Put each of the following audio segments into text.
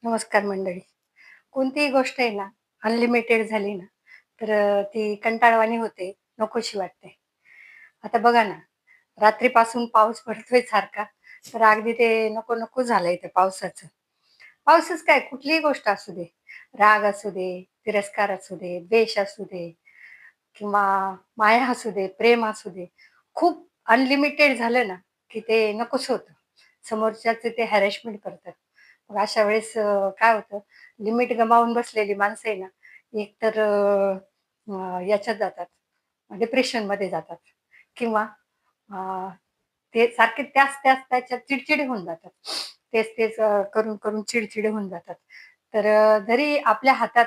नमस्कार मंडळी. कोणतीही गोष्ट आहे ना, अनलिमिटेड झाली ना, तर ती कंटाळवाणी होते, नकोशी वाटते. आता बघा ना, रात्रीपासून पाऊस पडतोय सारखा, तर अगदी ते नको-नको झालंय ते पावसाचं. पाऊसच काय कुठलीही गोष्ट असू दे, राग असू दे, तिरस्कार असू दे, द्वेष असू दे किंवा माया असू दे, प्रेम असू दे, खूप अनलिमिटेड झालं ना, की ते नकोच होतं. समोरच्याचे ते हॅरेसमेंट करतात. मग अशा वेळेस काय होतं, लिमिट गमावून बसलेली माणसं आहे ना, एकतर याच्यात जातात, डिप्रेशनमध्ये जातात किंवा अ, ते सारखे त्याच त्याच्यात चिडचिडे होऊन जातात. तेच करून चिडचिडे होऊन जातात. तर जरी आपल्या हातात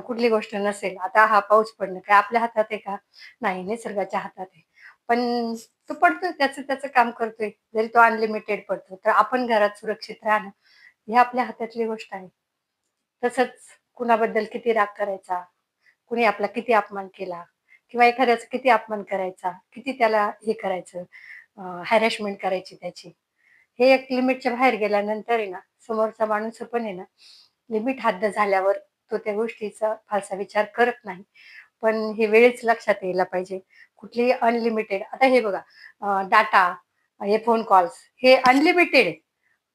कुठली गोष्ट नसेल, आता हा पाऊस पडणं काय आपल्या हातात आहे का? नाही, निसर्गाच्या हातात आहे. पण तो पडतोय त्याचं काम करतोय. जरी तो अनलिमिटेड पडतो, तर आपण घरात सुरक्षित राहणं ही आपल्या हातातली गोष्ट आहे. तसंच कुणाबद्दल किती राग करायचा, कुणी आपला किती अपमान केला किंवा एखाद्याचा किती अपमान करायचा, किती त्याला हे करायचं, हॅरॅसमेंट करायची त्याची. हे एक लिमिटच्या बाहेर गेल्यानंतर आहे ना, समोरचा माणूस पण आहे ना, लिमिट हद्द झाल्यावर तो त्या गोष्टीचा फारसा विचार करत नाही. पण हे वेळेच लक्षात यायला पाहिजे. कुठलीही अनलिमिटेड आता हे बघा डाटा, हे फोन कॉल्स हे अनलिमिटेड आहे.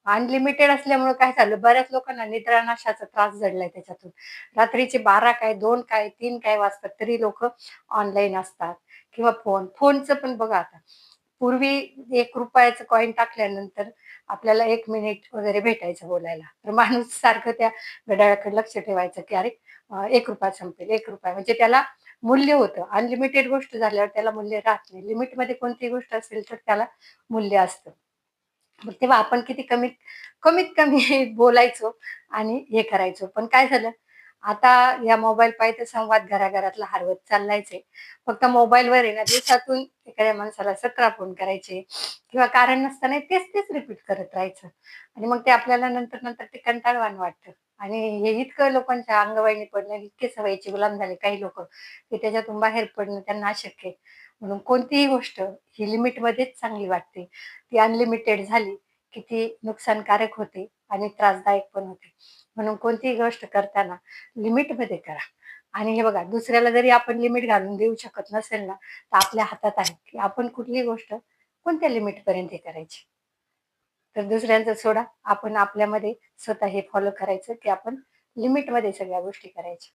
अनलिमिटेड असल्यामुळं काय झालं, बऱ्याच लोकांना निद्रानाशाचा त्रास जडलाय त्याच्यातून. रात्रीचे 12 काय, 2 काय, 3 काय वाजतात तरी लोकं ऑनलाईन असतात किंवा फोनचं पण बघा आता. पूर्वी ₹1 कॉइन टाकल्यानंतर आपल्याला 1 मिनिट वगैरे भेटायचं बोलायला. तर माणूस सारखं त्या घड्याळाकडे लक्ष ठेवायचं, की अरे ₹1 संपेल, ₹1 म्हणजे त्याला मूल्य होतं. अनलिमिटेड गोष्ट झाल्यावर त्याला मूल्य राहत नाही. लिमिटमध्ये कोणतीही गोष्ट असेल तर त्याला मूल्य असतं. मग तेव्हा आपण किती कमीत कमी बोलायचो आणि हे करायचो. पण काय झालं, आता या मोबाईल पायी तर संवाद घराघरातला हरवत चाललायच आहे. फक्त मोबाईलवर आहे ना, दिवसातून एखाद्या माणसाला 17 फोन करायचे किंवा कारण नसताना तेच रिपीट करत राहायचं आणि मग ते आपल्याला नंतर ते कंटाळवाणं वाटतं आणि हे इतकं लोकांच्या अंगवळणी पडलं, इतके सवयीचे गुलाम झाले काही लोकं, की त्याच्यातून बाहेर पडणं त्यांना अशक्य आहे. म्हणून कोणतीही गोष्ट ही लिमिटमध्येच चांगली वाटते. ती अनलिमिटेड झाली, की ती नुकसानकारक होते आणि त्रासदायक पण होते. म्हणून कोणतीही गोष्ट करताना लिमिटमध्ये करा. आणि हे बघा दुसऱ्याला जरी आपण लिमिट घालून देऊ शकत नसेल ना, तर आपल्या हातात आहे, की आपण कुठलीही गोष्ट कोणत्या लिमिटपर्यंत हे करायची. तर दुसऱ्यांचं सोडा, आपण आपल्यामध्ये स्वतः हे फॉलो करायचं, की आपण लिमिटमध्ये सगळ्या गोष्टी करायच्या.